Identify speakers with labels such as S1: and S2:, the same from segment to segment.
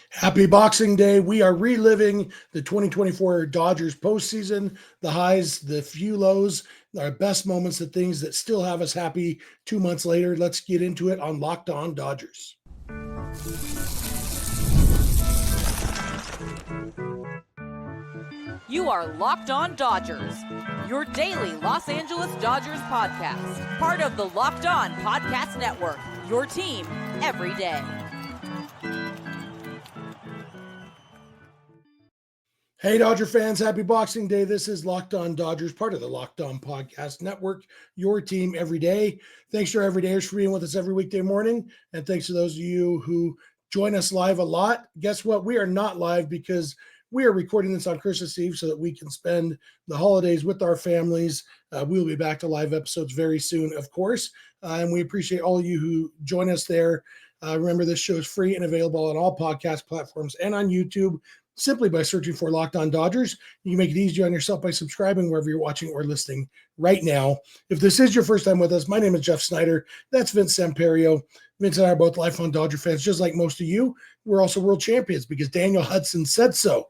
S1: Happy Boxing Day. We are reliving the 2024 Dodgers postseason, the highs, the few lows, our best moments, the things that still have us happy 2 months later. Let's get into it on Locked On Dodgers.
S2: You are Locked On Dodgers, your daily Los Angeles Dodgers podcast, part of the Locked On Podcast Network, your team every day.
S1: Hey, Dodger fans, happy Boxing Day. This is Locked On Dodgers, part of the Locked On Podcast Network, your team every day. Thanks to our everydayers for being with us every weekday morning. And thanks to those of you who join us live a lot. Guess what? We are not live because we are recording this on Christmas Eve so that we can spend the holidays with our families. We will be back to live episodes very soon, of course. And we appreciate all of you who join us there. Remember, this show is free and available on all podcast platforms and on YouTube, simply by searching for Locked On Dodgers. You can make it easier on yourself by subscribing wherever you're watching or listening right now. If this is your first time with us, my name is Jeff Snider. That's Vince Samperio. Vince and I are both lifelong Dodger fans, just like most of you. We're also world champions because Daniel Hudson said so.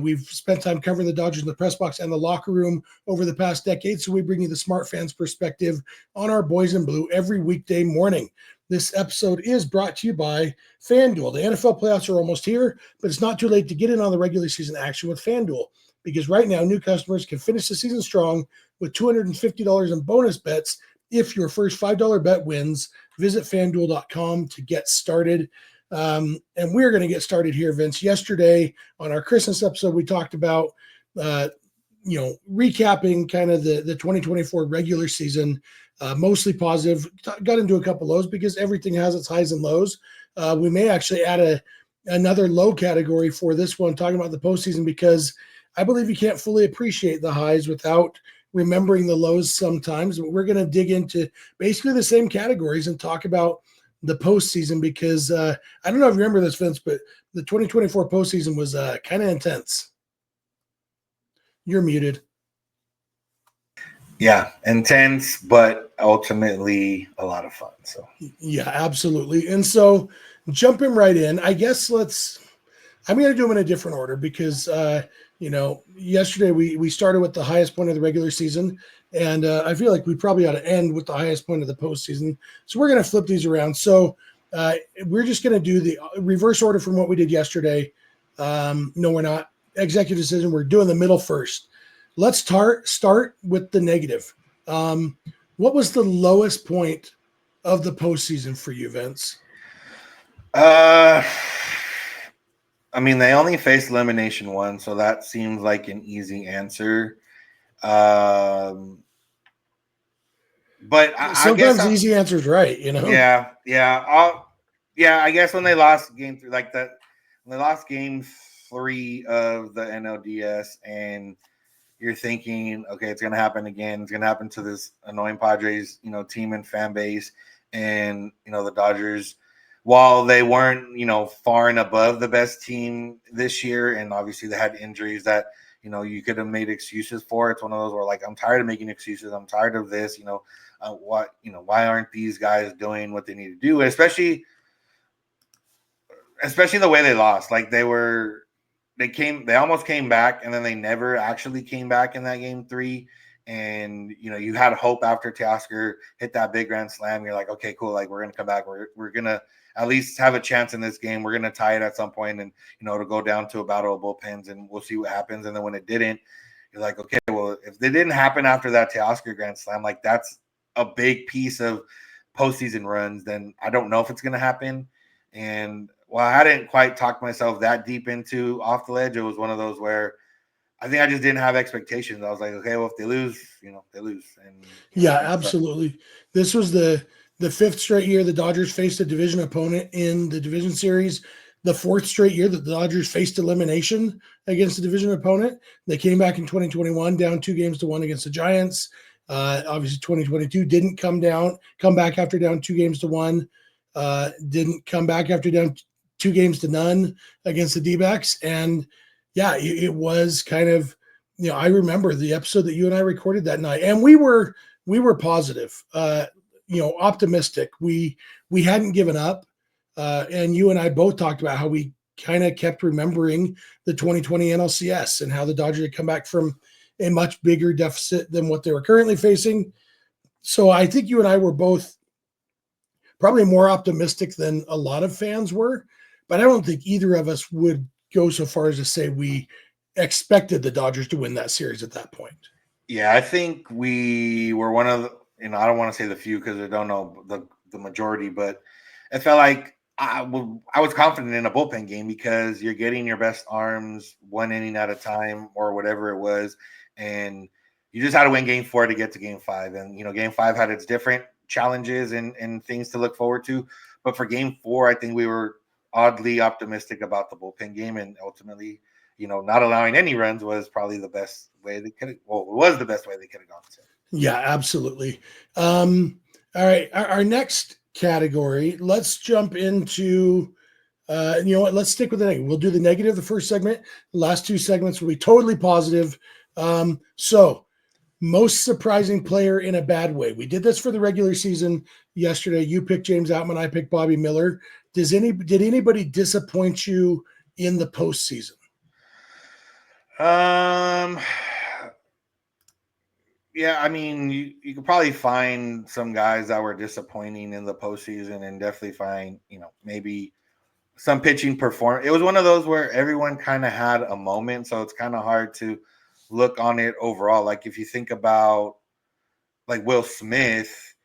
S1: We've spent time covering the Dodgers in the press box and the locker room over the past decade, so we bring you the smart fans perspective on our boys in blue every weekday morning. This episode is brought to you by FanDuel. The NFL playoffs are almost here, but it's not too late to get in on the regular season action with FanDuel, because right now new customers can finish the season strong with $250 in bonus bets if your first $5 bet wins. Visit FanDuel.com to get started. And we're going to get started here, Vince. Yesterday on our Christmas episode, we talked about, recapping kind of the 2024 regular season, mostly positive. Got into a couple lows because everything has its highs and lows. We may actually add another low category for this one, talking about the postseason, because I believe you can't fully appreciate the highs without remembering the lows sometimes. But we're going to dig into basically the same categories and talk about the postseason, because I don't know if you remember this, Vince, but the 2024 postseason was kind of intense. You're muted.
S3: Yeah, intense, but ultimately a lot of fun. So
S1: yeah, absolutely. And so jumping right in, I guess I'm going to do them in a different order because, yesterday we started with the highest point of the regular season, and I feel like we probably ought to end with the highest point of the postseason. So we're going to flip these around. So we're just going to do the reverse order from what we did yesterday. No, we're not. Executive decision. We're doing the middle first. Let's start with the negative. What was the lowest point of the postseason for you, Vince?
S3: They only faced elimination one, so that seems like an easy answer. But
S1: sometimes the easy answer is right,
S3: Yeah. I guess when they lost game 3, like that, when they lost game 3 of the NLDS, and you're thinking, okay, it's going to happen again. It's going to happen to this annoying Padres, team and fan base. And, the Dodgers, while they weren't, far and above the best team this year, and obviously they had injuries that, you could have made excuses for. It's one of those where, like, I'm tired of making excuses. I'm tired of this, why aren't these guys doing what they need to do? Especially the way they lost. Like, they almost came back, and then they never actually came back in that game 3. And, you had hope after Teoscar hit that big grand slam. You're like, okay, cool. Like, we're going to come back. We're going to at least have a chance in this game. We're going to tie it at some point, and, to go down to a battle of bullpens, and we'll see what happens. And then when it didn't, you're like, okay, well, if it didn't happen after that Teoscar grand slam, like, that's a big piece of postseason runs, then I don't know if it's going to happen. And while I hadn't quite talked myself that deep into Off the Ledge, it was one of those where I think I just didn't have expectations. I was like, okay, well, if they lose, they lose. And
S1: yeah, absolutely. This was the 5th straight year the Dodgers faced a division opponent in the division series. The 4th straight year that the Dodgers faced elimination against a division opponent. They came back in 2021 down 2-1 against the Giants. Obviously, 2022 didn't come back after down 2-1. Didn't come back after down 2-0 against the D-backs. And yeah, it was kind of, I remember the episode that you and I recorded that night, and we were positive, optimistic. We hadn't given up. And you and I both talked about how we kind of kept remembering the 2020 NLCS and how the Dodgers had come back from a much bigger deficit than what they were currently facing. So I think you and I were both probably more optimistic than a lot of fans were, but I don't think either of us would go so far as to say we expected the Dodgers to win that series at that point.
S3: Yeah, I think we were one of the, I don't want to say the few because I don't know the majority, but it felt like I was confident in a bullpen game because you're getting your best arms 1 inning at a time or whatever it was. And you just had to win game 4 to get to game 5. And, game 5 had its different challenges and things to look forward to. But for game 4, I think we were oddly optimistic about the bullpen game. And ultimately, not allowing any runs was probably the best way they could have. Well, it was the best way they could have gone to.
S1: Yeah, absolutely. All right. Our next category, let's jump into, you know what? Let's stick with the negative. We'll do the negative the first segment. The last 2 segments will be totally positive. So most surprising player in a bad way. We did this for the regular season yesterday. You picked James Outman. I picked Bobby Miller. Did anybody disappoint you in the postseason?
S3: Yeah, I mean, you could probably find some guys that were disappointing in the postseason and definitely find, maybe some pitching performance. It was one of those where everyone kind of had a moment, so it's kind of hard to look on it overall. Like if you think about like Will Smith,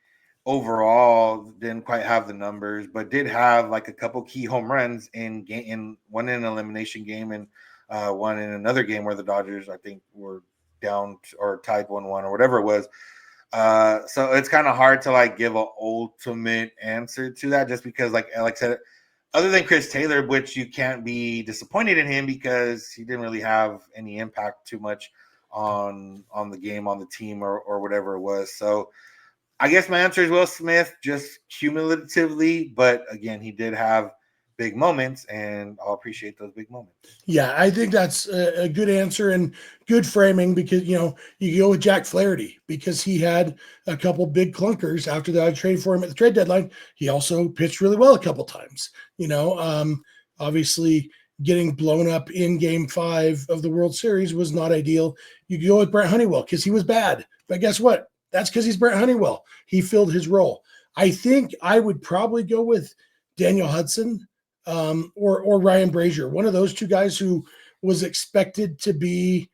S3: overall didn't quite have the numbers, but did have like a couple key home runs in one in an elimination game and one in another game where the Dodgers, I think, were down or tied 1-1 or whatever it was. So it's kind of hard to like give an ultimate answer to that, just because like Alex said, other than Chris Taylor, which you can't be disappointed in him because he didn't really have any impact too much on the game, on the team, or whatever it was. So I guess my answer is Will Smith, just cumulatively, but again, he did have big moments, and I'll appreciate those big moments.
S1: Yeah, I think that's a good answer and good framing because, you go with Jack Flaherty because he had a couple big clunkers after that I traded for him at the trade deadline. He also pitched really well a couple times, obviously getting blown up in game 5 of the World Series was not ideal. You could go with Brent Honeywell because he was bad, but guess what? That's because he's Brent Honeywell. He filled his role. I think I would probably go with Daniel Hudson or Ryan Brazier, one of those 2 guys who was expected to be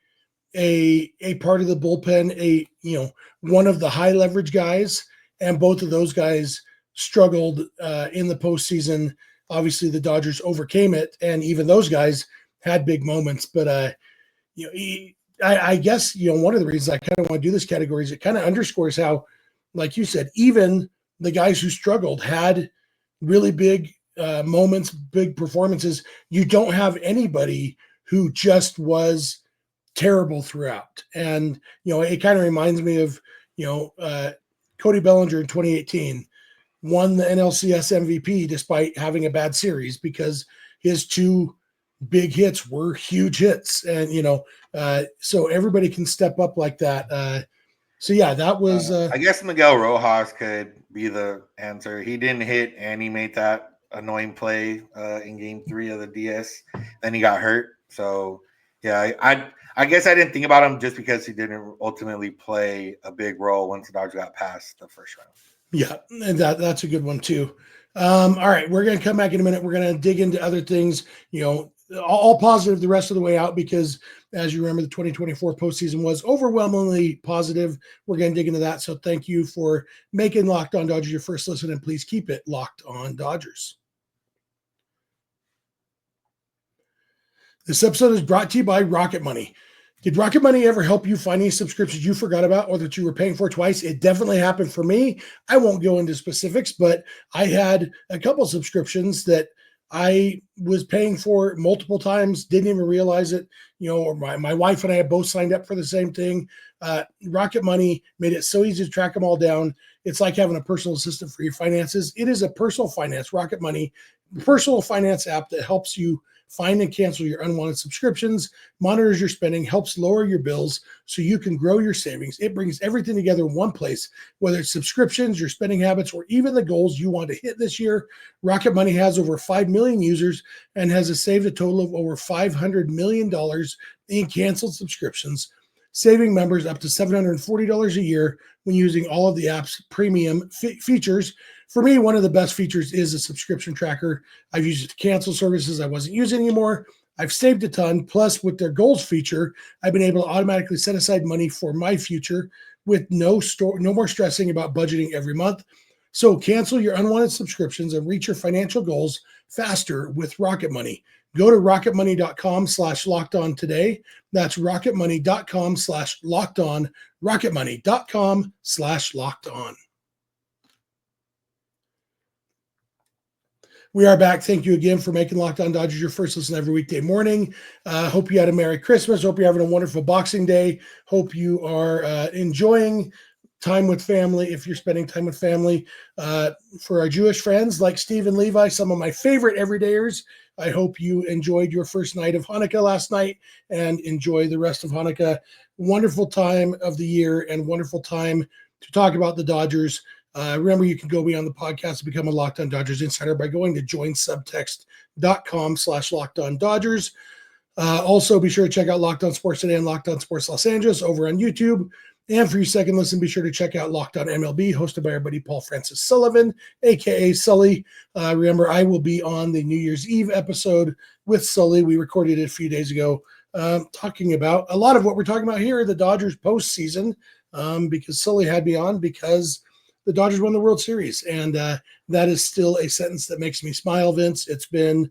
S1: a part of the bullpen, one of the high leverage guys, and both of those guys struggled in the postseason. Obviously, the Dodgers overcame it, and even those guys had big moments. But I guess one of the reasons I kind of want to do this category is it kind of underscores how, like you said, even the guys who struggled had really big moments, big performances. You don't have anybody who just was terrible throughout. And, it kind of reminds me of, Cody Bellinger in 2018 won the NLCS MVP despite having a bad series because his 2 big hits were huge hits. And, so everybody can step up like that. So yeah, that was,
S3: I guess Miguel Rojas could be the answer. He didn't hit and he made that annoying play in game 3 of the DS. Then he got hurt. So yeah, I guess I didn't think about him just because he didn't ultimately play a big role once the Dodgers got past the first round.
S1: Yeah, and that's a good one too. All right, we're going to come back in a minute. We're going to dig into other things, all positive the rest of the way out because, as you remember, the 2024 postseason was overwhelmingly positive. We're going to dig into that. So thank you for making Locked On Dodgers your first listen, and please keep it Locked On Dodgers. This episode is brought to you by Rocket Money. Did Rocket Money ever help you find any subscriptions you forgot about or that you were paying for twice? It definitely happened for me. I won't go into specifics, but I had a couple subscriptions that I was paying for multiple times, didn't even realize it. Or my wife and I have both signed up for the same thing. Rocket Money made it so easy to track them all down. It's like having a personal assistant for your finances. It is a personal finance. Rocket Money personal finance app that helps you find and cancel your unwanted subscriptions, monitors your spending, helps lower your bills so you can grow your savings. It brings everything together in one place, whether it's subscriptions, your spending habits, or even the goals you want to hit this year. Rocket Money has over 5 million users and has saved a total of over $500 million in canceled subscriptions, saving members up to $740 a year when using all of the app's premium features. For me, one of the best features is a subscription tracker. I've used it to cancel services I wasn't using anymore. I've saved a ton. Plus, with their goals feature, I've been able to automatically set aside money for my future with no more stressing about budgeting every month. So cancel your unwanted subscriptions and reach your financial goals faster with Rocket Money. Go to rocketmoney.com/lockedon today. That's rocketmoney.com/lockedon, rocketmoney.com/lockedon. We are back. Thank you again for making Locked On Dodgers your first listen every weekday morning. Hope you had a Merry Christmas. Hope you're having a wonderful Boxing Day. Hope you are enjoying time with family, if you're spending time with family. For our Jewish friends like Steve and Levi, some of my favorite everydayers, I hope you enjoyed your first night of Hanukkah last night and enjoy the rest of Hanukkah. Wonderful time of the year and wonderful time to talk about the Dodgers. Remember, you can go beyond the podcast to become a Locked On Dodgers insider by going to joinsubtext.com/LockedOnDodgers. Also, be sure to check out Locked On Sports Today and Locked On Sports Los Angeles over on YouTube. And for your second listen, be sure to check out Locked On MLB, hosted by our buddy Paul Francis Sullivan, a.k.a. Sully. Remember, I will be on the New Year's Eve episode with Sully. We recorded it a few days ago, talking about a lot of what we're talking about here, the Dodgers postseason, because Sully had me on because the Dodgers won the World Series. And that is still a sentence that makes me smile, Vince. It's been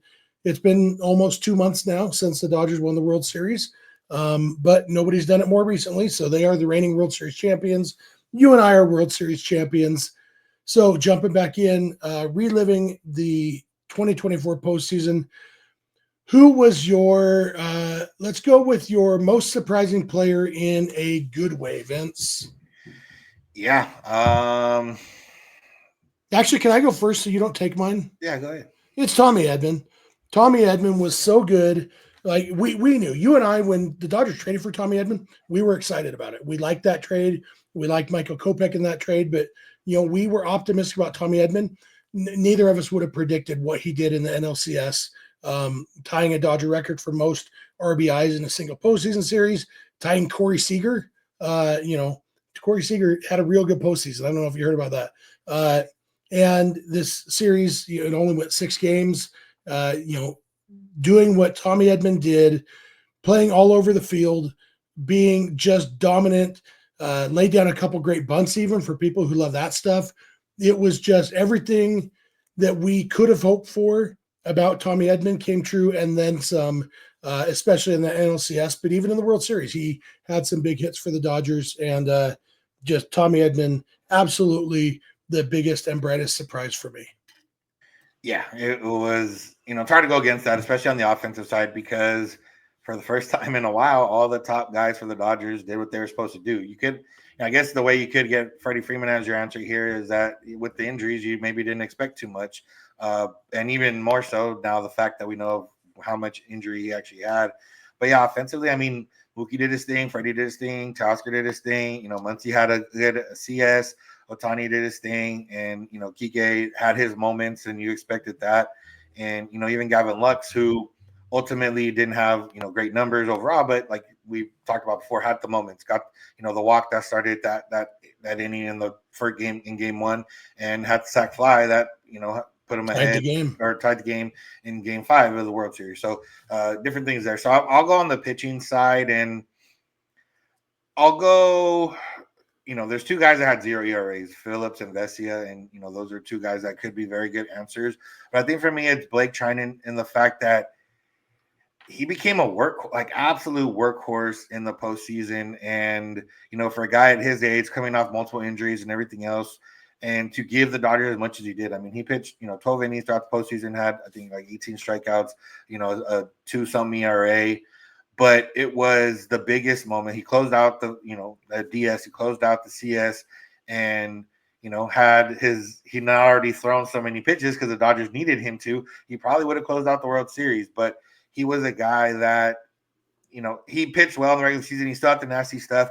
S1: almost 2 months now since the Dodgers won the World Series. But nobody's done it more recently. So they are the reigning World Series champions. You and I are World Series champions. So jumping back in, reliving the 2024 postseason, who was your, let's go with your most surprising player in a good way, Vince?
S3: Yeah.
S1: Actually, can I go first so you don't take mine?
S3: Yeah, go ahead.
S1: It's Tommy Edman. Tommy Edman was so good. Like we knew, you and I, when the Dodgers traded for Tommy Edman, we were excited about it. We liked that trade. We liked Michael Kopech in that trade, but we were optimistic about Tommy Edman. Neither of us would have predicted what he did in the NLCS, tying a Dodger record for most RBIs in a single postseason series, tying Corey Seager. Corey Seager had a real good postseason. I don't know if you heard about that. And this series, it only went 6 games. Doing what Tommy Edman did, playing all over the field, being just dominant, laid down a couple great bunts even for people who love that stuff. It was just everything that we could have hoped for about Tommy Edman came true, and then some, especially in the NLCS, but even in the World Series. He had some big hits for the Dodgers, and just Tommy Edman, absolutely the biggest and brightest surprise for me.
S3: Yeah, it was, trying to go against that, especially on the offensive side, because for the first time in a while, all the top guys for the Dodgers did what they were supposed to do. You could, I guess the way you could get Freddie Freeman as your answer here is that with the injuries, you maybe didn't expect too much. And even more so now, the fact that we know how much injury he actually had. But yeah, offensively, I mean, Mookie did his thing, Freddie did his thing, Teoscar did his thing, Muncy had a good CS, Ohtani did his thing, and Kike had his moments, and you expected that. And even Gavin Lux, who ultimately didn't have great numbers overall, but like we talked about before, had the moments, got the walk that started that inning in the first game in game 1, and had the sac fly that put him ahead or tied the game in game 5 of the World Series. So different things there. So I'll go on the pitching side, and I'll go. There's 2 guys that had 0 ERAs, Phillips and Vesia, and those are 2 guys that could be very good answers. But I think for me, it's Blake Treinen in the fact that he became a absolute workhorse in the postseason. And for a guy at his age, coming off multiple injuries and everything else, and to give the Dodgers as much as he did. I mean, he pitched 12 innings throughout the postseason, had I think like 18 strikeouts, a 2-something ERA. But it was the biggest moment. He closed out the DS, he closed out the CS, and had he not already thrown so many pitches because the Dodgers needed him to, he probably would have closed out the World Series. But he was a guy that, he pitched well in the regular season. He still had the nasty stuff,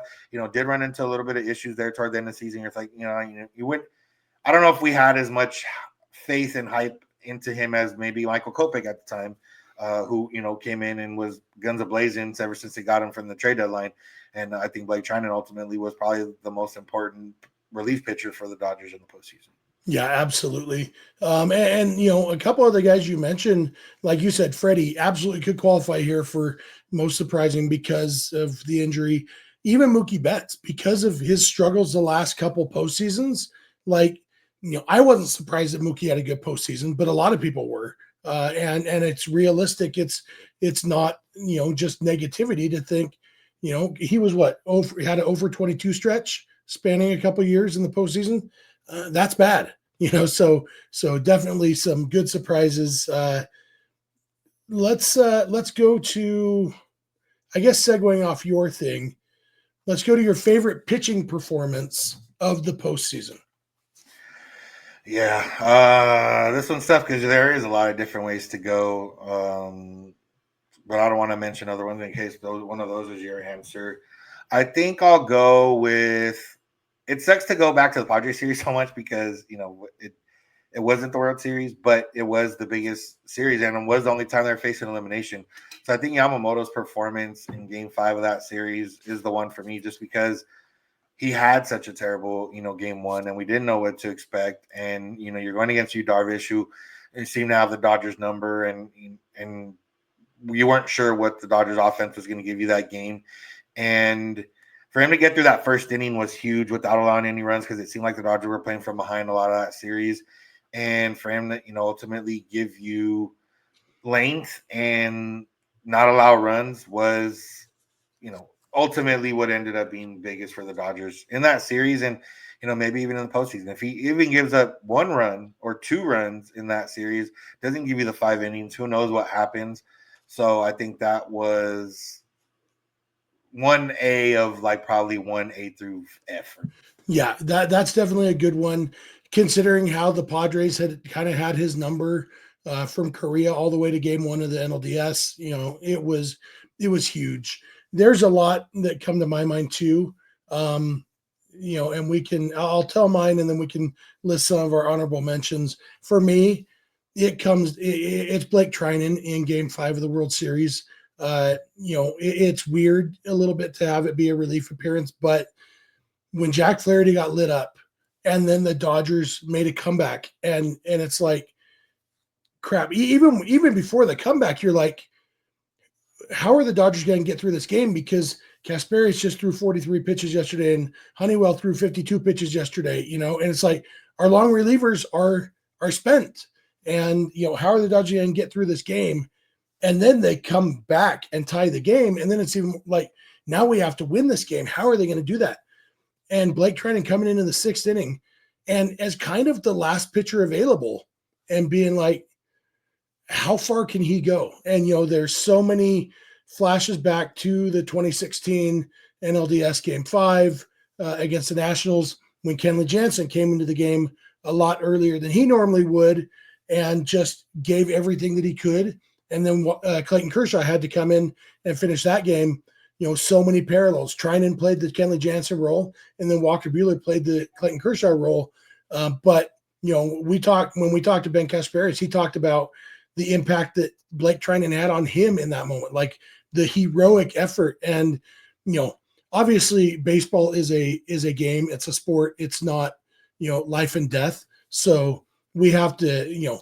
S3: did run into a little bit of issues there toward the end of the season. It's like, you wouldn't, I don't know if we had as much faith and hype into him as maybe Michael Kopech at the time, who, came in and was guns a-blazing ever since they got him from the trade deadline. And I think Blake Treinen ultimately was probably the most important relief pitcher for the Dodgers in the postseason.
S1: Yeah, absolutely. And a couple of the guys you mentioned, like you said, Freddie absolutely could qualify here for most surprising because of the injury. Even Mookie Betts, because of his struggles the last couple postseasons. Like, I wasn't surprised that Mookie had a good postseason, but a lot of people were. And it's realistic. It's not, just negativity to think, he was had an over 22 stretch spanning a couple of years in the postseason. That's bad, so definitely some good surprises. Let's go to, I guess, segueing off your thing. Let's go to your favorite pitching performance of the postseason.
S3: Yeah, this one's tough because there is a lot of different ways to go. But I don't want to mention other ones in case one of those is your answer. I think I'll go with. It sucks to go back to the Padres series so much because it wasn't the World Series, but it was the biggest series and it was the only time they were facing elimination. So I think Yamamoto's performance in Game 5 of that series is the one for me, just because he had such a terrible, Game 1, and we didn't know what to expect. And you're going against Yu Darvish, who seemed to have the Dodgers number, and you weren't sure what the Dodgers offense was going to give you that game. And for him to get through that first inning was huge without allowing any runs, because it seemed like the Dodgers were playing from behind a lot of that series. And for him to, ultimately give you length and not allow runs was, ultimately what ended up being biggest for the Dodgers in that series. And, maybe even in the postseason, if he even gives up 1 run or 2 runs in that series, doesn't give you the 5 innings, who knows what happens. So I think that was 1A of probably 1A through F.
S1: Yeah, that's definitely a good one, considering how the Padres had kind of had his number from Korea all the way to Game 1 of the NLDS. It was huge. There's a lot that come to my mind too. And I'll tell mine and then we can list some of our honorable mentions. For me, it's Blake Treinen in Game 5 of the World Series. It's weird a little bit to have it be a relief appearance, but when Jack Flaherty got lit up and then the Dodgers made a comeback and it's like, crap, even before the comeback, you're like, how are the Dodgers going to get through this game? Because Kasperius just threw 43 pitches yesterday and Honeywell threw 52 pitches yesterday, and it's like our long relievers are spent. And, how are the Dodgers going to get through this game? And then they come back and tie the game. And then it's even like, now we have to win this game. How are they going to do that? And Blake Treinen coming into the 6th inning and as kind of the last pitcher available and being like, how far can he go? And, there's so many flashes back to the 2016 NLDS Game 5 against the Nationals when Kenley Jansen came into the game a lot earlier than he normally would and just gave everything that he could. And then Clayton Kershaw had to come in and finish that game. So many parallels. Treinen played the Kenley Jansen role, and then Walker Buehler played the Clayton Kershaw role. But when we talked to Ben Kasperius, he talked about the impact that Blake Treinen had on him in that moment, like the heroic effort. And obviously, baseball is a game. It's a sport. It's not life and death. So we have to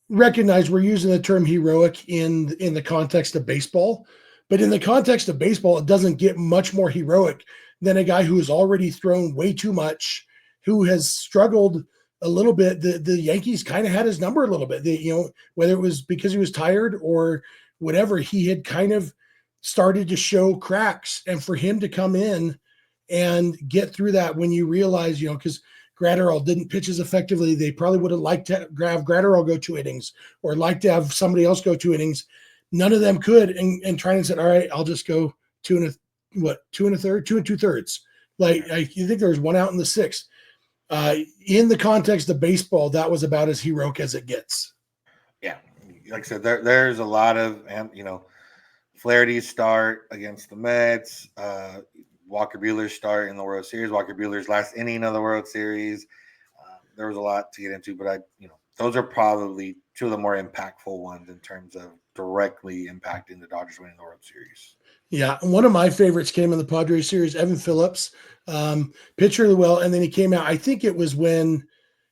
S1: recognize we're using the term heroic in the context of baseball. But in the context of baseball, it doesn't get much more heroic than a guy who has already thrown way too much, who has struggled a little bit. The Yankees kind of had his number a little bit. Whether it was because he was tired or whatever, he had kind of started to show cracks. And for him to come in and get through that, when you realize, because Gratterall didn't pitch as effectively, they probably would have liked to have Gratterall go 2 innings or liked to have somebody else go 2 innings. None of them could, and Treinen said, all right, I'll just go 2 2 2/3. You think there was one out in the sixth. In the context of baseball, that was about as heroic as it gets.
S3: Yeah, like I said, there's a lot of, Flaherty's start against the Mets, Walker Buehler's start in the World Series, Walker Buehler's last inning of the World Series. There was a lot to get into, but those are probably two of the more impactful ones in terms of directly impacting the Dodgers winning the World Series.
S1: Yeah, and one of my favorites came in the Padres series. Evan Phillips, pitcher of the well, and then he came out. I think it was when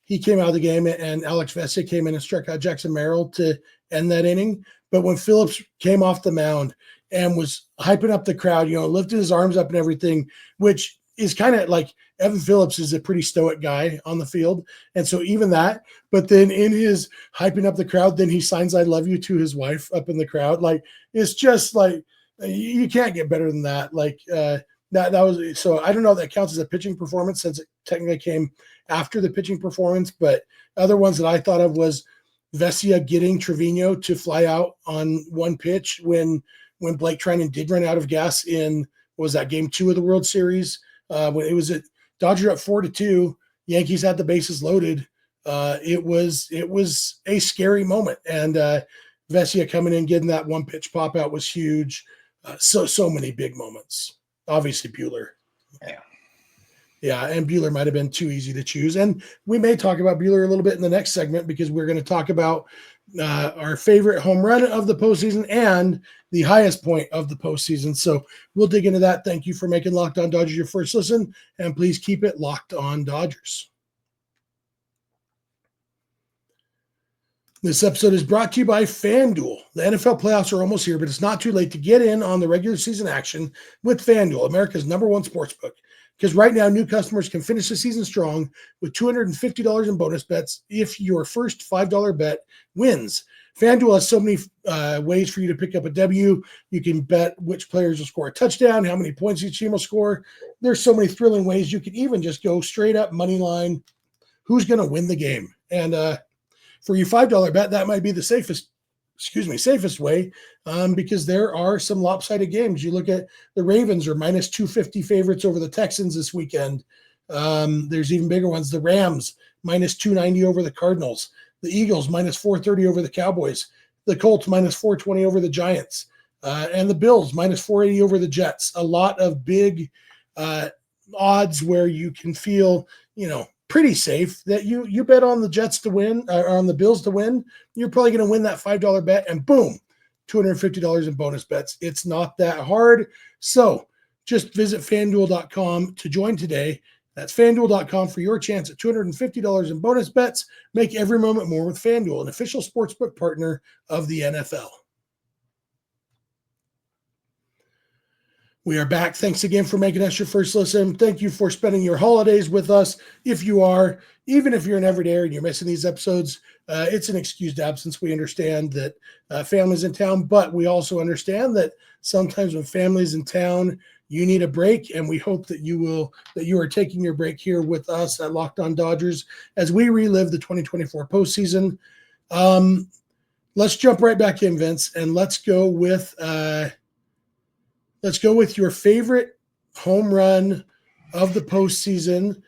S1: he came out of the game, and Alex Vesia came in and struck out Jackson Merrill to end that inning. But when Phillips came off the mound and was hyping up the crowd, lifted his arms up and everything, which is kind of like Evan Phillips is a pretty stoic guy on the field. And so even that, but then in his hyping up the crowd, then he signs "I love you" to his wife up in the crowd. Like, it's just like, you can't get better than that. That was, so I don't know if that counts as a pitching performance since it technically came after the pitching performance, but other ones that I thought of was Vesia getting Trevino to fly out on one pitch when Blake Treinen did run out of gas in, what was that, game 2 of the World Series? When it was at Dodgers up 4-2, Yankees had the bases loaded. It was a scary moment, and Vesia coming in, getting that one pitch pop out was huge. So many big moments. Obviously Buehler. Yeah, and Buehler might have been too easy to choose. And we may talk about Buehler a little bit in the next segment because we're going to talk about our favorite home run of the postseason and the highest point of the postseason. So we'll dig into that. Thank you for making Locked On Dodgers your first listen, and please keep it Locked On Dodgers. This episode is brought to you by FanDuel. The NFL playoffs are almost here, but it's not too late to get in on the regular season action with FanDuel, America's #1 sportsbook. Because right now, new customers can finish the season strong with $250 in bonus bets if your first $5 bet wins. FanDuel has so many ways for you to pick up a W. You can bet which players will score a touchdown, how many points each team will score. There's so many thrilling ways. You can even just go straight up money line. Who's going to win the game? And for your $5 bet, that might be the safest way, because there are some lopsided games. You look at the Ravens are minus 250 favorites over the Texans this weekend. There's even bigger ones. The Rams minus 290 over the Cardinals. The Eagles minus 430 over the Cowboys. The Colts minus 420 over the Giants. And the Bills minus 480 over the Jets. A lot of big odds where you can feel, pretty safe that you bet on the Jets to win, or on the Bills to win. You're probably going to win that $5 bet, and boom, $250 in bonus bets. It's not that hard. So just visit FanDuel.com to join today. That's FanDuel.com for your chance at $250 in bonus bets. Make every moment more with FanDuel, an official sportsbook partner of the NFL. We are back. Thanks again for making us your first listen. Thank you for spending your holidays with us. If you are, even if you're an everydayer and you're missing these episodes, it's an excused absence. We understand that family's in town, but we also understand that sometimes when family's in town, you need a break, and we hope that you are taking your break here with us at Locked On Dodgers as we relive the 2024 postseason. Let's jump right back in, Vince, and let's go with your favorite home run of the postseason.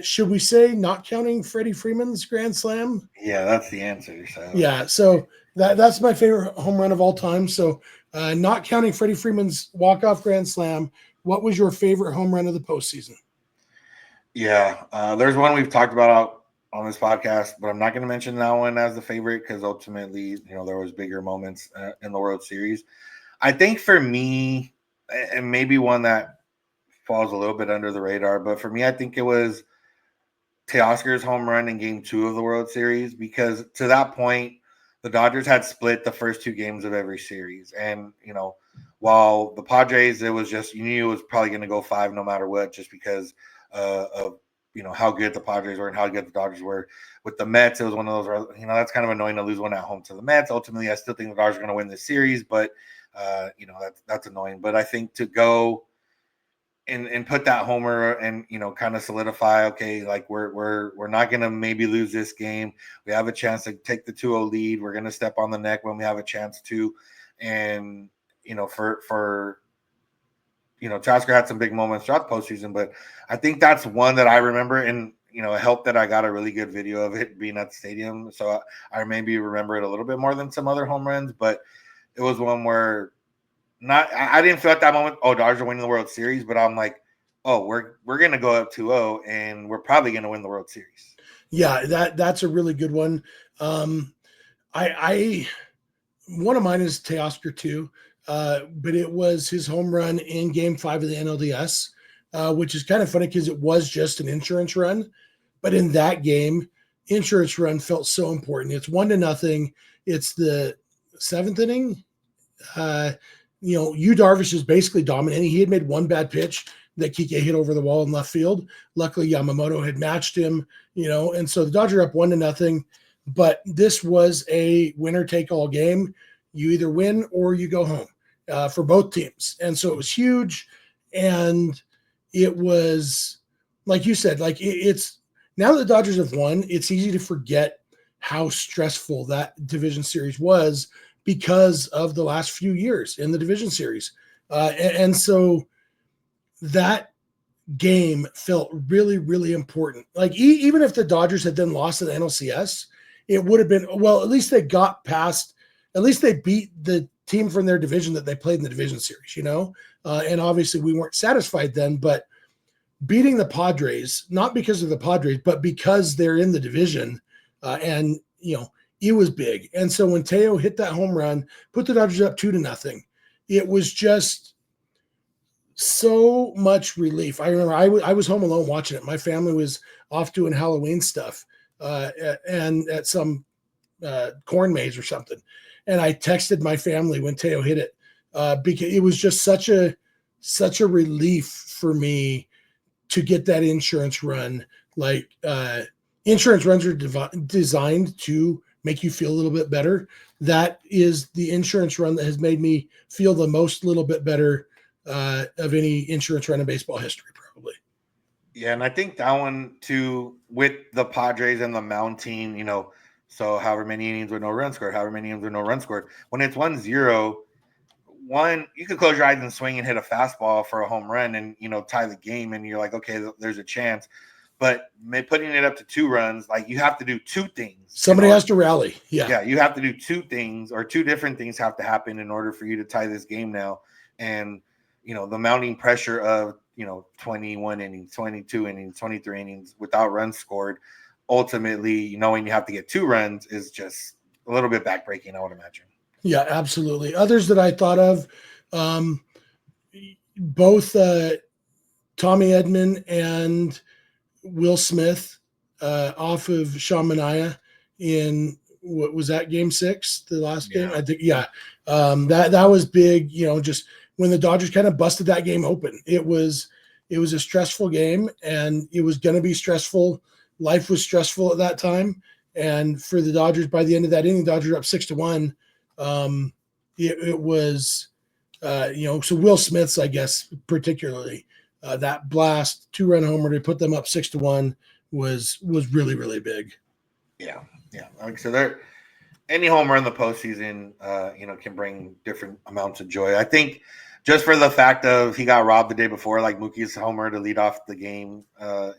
S1: Should we say not counting Freddie Freeman's grand slam?
S3: Yeah, that's the answer.
S1: So that's my favorite home run of all time. So not counting Freddie Freeman's walk-off grand slam, what was your favorite home run of the postseason?
S3: Yeah, there's one we've talked about on this podcast, but I'm not going to mention that one as the favorite because ultimately, there was bigger moments in the World Series. I think for me, and maybe one that falls a little bit under the radar, but for me, I think it was Teoscar's home run in game 2 of the World Series, because to that point, the Dodgers had split the first 2 games of every series. And, while the Padres, it was just, you knew it was probably going to go 5 no matter what, just because of, how good the Padres were and how good the Dodgers were. With the Mets, it was one of those, that's kind of annoying to lose one at home to the Mets. Ultimately, I still think the Dodgers are going to win this series, but that's annoying. But I think to go and put that homer and kind of solidify, okay, like we're not gonna maybe lose this game. We have a chance to take the 2-0 lead. We're gonna step on the neck when we have a chance to, and for Teoscar had some big moments throughout the postseason, but I think that's one that I remember, and it helped that I got a really good video of it being at the stadium, so I maybe remember it a little bit more than some other home runs. But it was one where I didn't feel at that moment, oh, Dodgers are winning the World Series, but I'm like, oh, we're gonna go up 2-0, and we're probably gonna win the World Series.
S1: Yeah, that's a really good one. I one of mine is Teoscar too, but it was his home run in Game 5 of the NLDS, which is kind of funny because it was just an insurance run, but in that game, insurance run felt so important. It's 1-0. It's the 7th inning. Yu Darvish is basically dominating. He had made one bad pitch that Kike hit over the wall in left field. Luckily, Yamamoto had matched him, and so the Dodgers are up 1-0. But this was a winner-take-all game. You either win or you go home for both teams. And so it was huge. And it was, like you said, it's now that the Dodgers have won, it's easy to forget how stressful that division series was because of the last few years in the division series. And so that game felt really, really important. Like even if the Dodgers had then lost to the NLCS, it would have been, well, at least they got past, at least they beat the team from their division that they played in the division series, and obviously we weren't satisfied then, but beating the Padres, not because of the Padres, but because they're in the division, and it was big. And so when Teo hit that home run, put the Dodgers up 2-0, it was just so much relief. I remember I was home alone watching it. My family was off doing Halloween stuff, and at some corn maze or something. And I texted my family when Teo hit it, because it was just such a relief for me to get that insurance run. Like insurance runs are designed to make you feel a little bit better. That is the insurance run that has made me feel the most little bit better of any insurance run in baseball history, probably.
S3: Yeah, and I think that one too, with the Padres and the mounting, so however many innings with no run scored, however many innings with no run scored, when it's 1-0, you could close your eyes and swing and hit a fastball for a home run and tie the game, and you're like, okay, there's a chance. But putting it up to 2 runs, like you have to do 2 things.
S1: Somebody has to rally. Yeah,
S3: you have to do 2 things, or 2 different things have to happen in order for you to tie this game now. And the mounting pressure of 21 innings, 22 innings, 23 innings without runs scored, ultimately knowing you have to get 2 runs is just a little bit backbreaking, I would imagine.
S1: Yeah, absolutely. Others that I thought of, both Tommy Edman and Will Smith off of Sean Manaea in, what was that, game 6, the last game? I think, yeah. That was big, just when the Dodgers kind of busted that game open. It was a stressful game, and it was going to be stressful. Life was stressful at that time. And for the Dodgers, by the end of that inning, Dodgers were up 6-1. It was, so Will Smith's, I guess, particularly that blast 2-run homer to put them up 6-1 was really, really big.
S3: Yeah. So any homer in the postseason, can bring different amounts of joy. I think just for the fact of he got robbed the day before, like Mookie's homer to lead off the game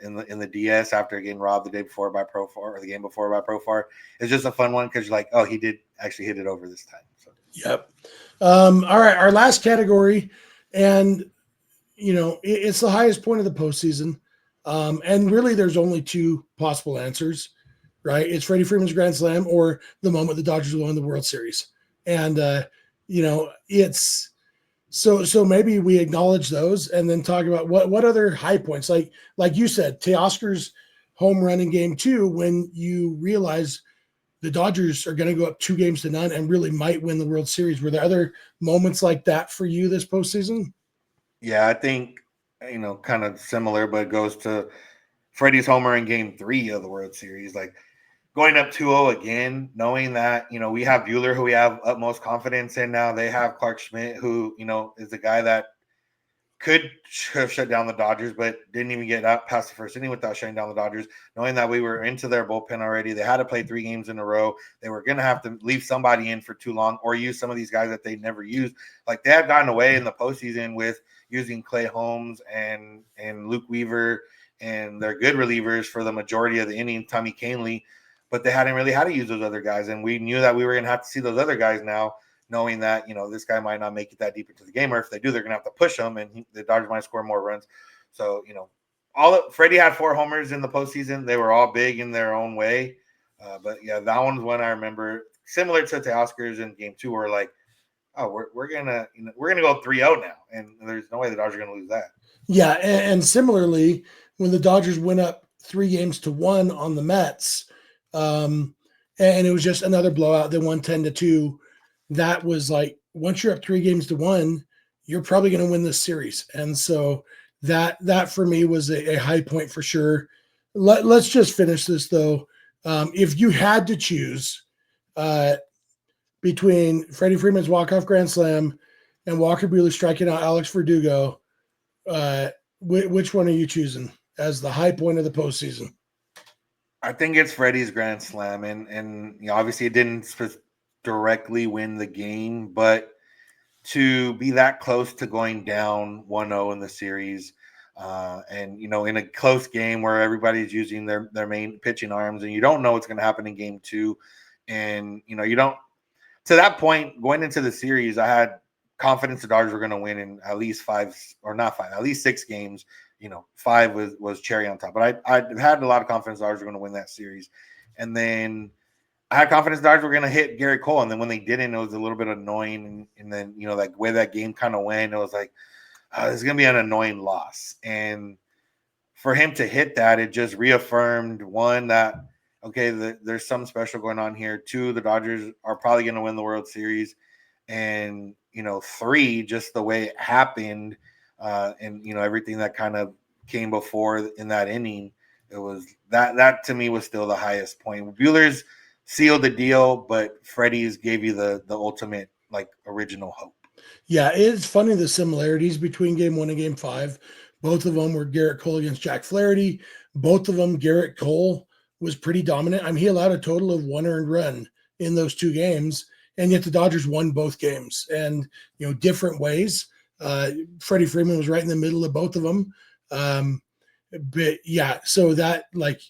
S3: in the DS after getting robbed the day before by Profar, or the game before by Profar, is just a fun one because you're like, oh, he did actually hit it over this time. So.
S1: Yep. All right, our last category, and it's the highest point of the postseason, and really there's only 2 possible answers, right? It's Freddie Freeman's grand slam or the moment the Dodgers won the World Series, and it's. So maybe we acknowledge those and then talk about what other high points, like you said, Teoscar's home run in game 2, when you realize the Dodgers are going to go up 2-0 and really might win the World Series. Were there other moments like that for you this postseason?
S3: Yeah, I think, kind of similar, but it goes to Freddie's homer in game 3 of the World Series. Like going up 2-0 again, knowing that, we have Buehler, who we have utmost confidence in now. They have Clark Schmidt, who, is the guy that could have shut down the Dodgers, but didn't even get out past the first inning without shutting down the Dodgers, knowing that we were into their bullpen already. They had to play 3 games in a row. They were going to have to leave somebody in for too long or use some of these guys that they never used. Like they had gotten away in the postseason with, using Clay Holmes and Luke Weaver and their good relievers for the majority of the inning, Tommy Canley, but they hadn't really had to use those other guys. And we knew that we were going to have to see those other guys now, knowing that, this guy might not make it that deep into the game, or if they do, they're going to have to push him, and the Dodgers might score more runs. So, Freddie had 4 homers in the postseason. They were all big in their own way. But yeah, that one's one I remember, similar to Teoscar's in game 2, where like, oh, we're gonna go 3-0 now, and there's no way the Dodgers are gonna lose that.
S1: Yeah, and similarly, when the Dodgers went up 3-1 on the Mets, and it was just another blowout, they won 10-2. That was like, once you're up 3-1, you're probably going to win this series, and so that for me was a high point for sure. Let's just finish this though. If you had to choose between Freddie Freeman's walk-off grand slam and Walker Buehler striking out Alex Verdugo, which one are you choosing as the high point of the postseason?
S3: I think it's Freddie's grand slam, and obviously it didn't directly win the game, but to be that close to going down 1-0 in the series, and in a close game where everybody's using their main pitching arms, and you don't know what's going to happen in game 2, and you don't. To that point, going into the series, I had confidence the Dodgers were going to win in at least 6 games. 5 was cherry on top. But I had a lot of confidence the Dodgers were going to win that series. And then I had confidence the Dodgers were going to hit Garrett Cole. And then when they didn't, it was a little bit annoying. And then, like the way that game kind of went, it was like, it's going to be an annoying loss. And for him to hit that, it just reaffirmed, one, that – okay, there's something special going on here. 2, the Dodgers are probably going to win the World Series. And, 3, just the way it happened, and, everything that kind of came before in that inning, it was that to me was still the highest point. Buehler's sealed the deal, but Freddie's gave you the ultimate, like, original hope.
S1: Yeah, it's funny the similarities between game 1 and game 5. Both of them were Garrett Cole against Jack Flaherty. Both of them, Garrett Cole was pretty dominant. I mean, he allowed a total of 1 earned run in those 2 games, and yet the Dodgers won both games, and different ways. Freddie Freeman was right in the middle of both of them. But yeah, so that, like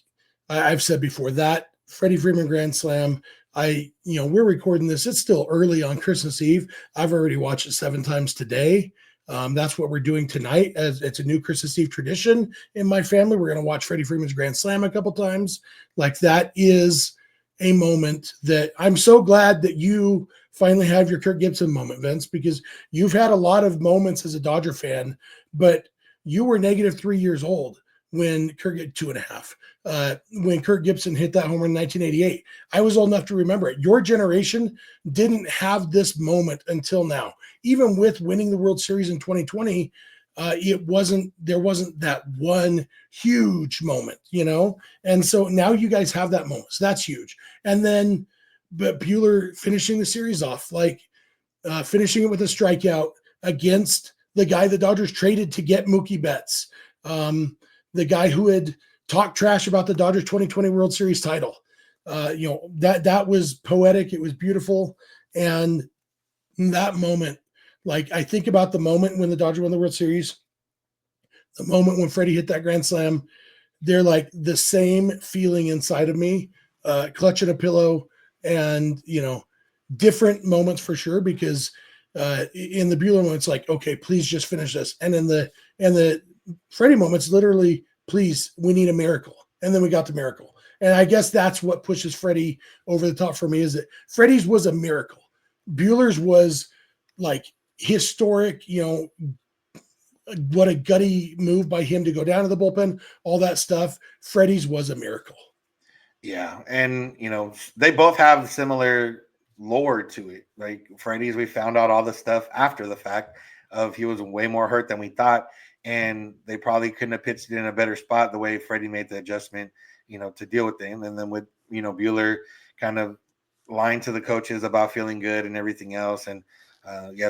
S1: I've said before, that Freddie Freeman grand slam, we're recording this. It's still early on Christmas Eve. I've already watched it 7 times today. That's what we're doing tonight, as it's a new Christmas Eve tradition in my family. We're going to watch Freddie Freeman's grand slam a couple times. Like, that is a moment that I'm so glad that you finally have your Kirk Gibson moment, Vince, because you've had a lot of moments as a Dodger fan, but you were -3 years old when Kirk hit 2.5. When Kirk Gibson hit that homer in 1988, I was old enough to remember it. Your generation didn't have this moment until now. Even with winning the World Series in 2020, there wasn't that one huge moment, And so now you guys have that moment. So that's huge. And then, but Buehler finishing the series off, like finishing it with a strikeout against the guy the Dodgers traded to get Mookie Betts, the guy who had talked trash about the Dodgers 2020 World Series title. That was poetic. It was beautiful. And that moment, like, I think about the moment when the Dodgers won the World Series, the moment when Freddie hit that grand slam, they're like the same feeling inside of me, clutching a pillow, and, different moments for sure, because in the Buehler moment, it's like, okay, please just finish this. And in the Freddie moments, literally, please, we need a miracle. And then we got the miracle. And I guess that's what pushes Freddie over the top for me, is that Freddie's was a miracle. Buehler's was like historic, what a gutty move by him to go down to the bullpen, all that stuff. Freddie's was a miracle.
S3: Yeah. And, they both have similar lore to it. Like Freddie's, we found out all the stuff after the fact of he was way more hurt than we thought. And they probably couldn't have pitched it in a better spot the way Freddie made the adjustment, to deal with things. And then with, Buehler kind of lying to the coaches about feeling good and everything else. And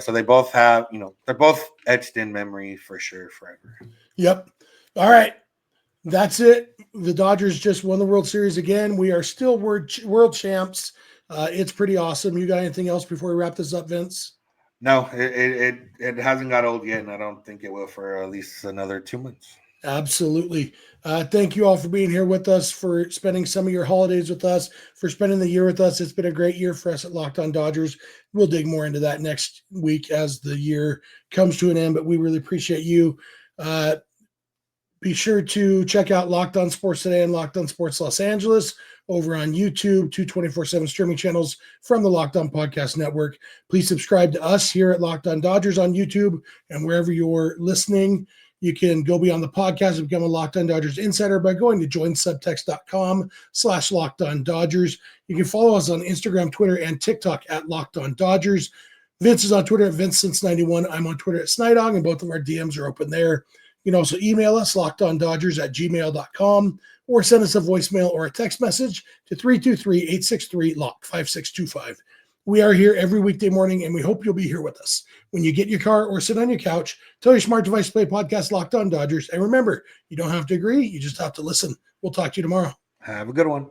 S3: so they both have, they're both etched in memory for sure forever.
S1: Yep. All right. That's it. The Dodgers just won the World Series again. We are still world champs. It's pretty awesome. You got anything else before we wrap this up, Vince?
S3: No, it hasn't got old yet, and I don't think it will for at least another 2 months.
S1: Absolutely. Thank you all for being here with us, for spending some of your holidays with us, for spending the year with us. It's been a great year for us at Locked On Dodgers. We'll dig more into that next week as the year comes to an end, but we really appreciate you. Be sure to check out Locked On Sports Today and Locked On Sports Los Angeles over on YouTube, 24/7 streaming channels from the Locked On Podcast Network. Please subscribe to us here at Locked On Dodgers on YouTube and wherever you're listening. You can go beyond the podcast and become a Locked On Dodgers insider by going to joinsubtext.com/Locked On Dodgers. You can follow us on Instagram, Twitter, and TikTok at Locked On Dodgers. Vince is on Twitter at VinceSince91. I'm on Twitter at Snydog, and both of our DMs are open there. You can also email us, lockedondodgers@gmail.com, or send us a voicemail or a text message to 323-863-LOCK5625. We are here every weekday morning, and we hope you'll be here with us. When you get in your car or sit on your couch, tell your smart device to play podcast Locked On Dodgers. And remember, you don't have to agree, you just have to listen. We'll talk to you tomorrow.
S3: Have a good one.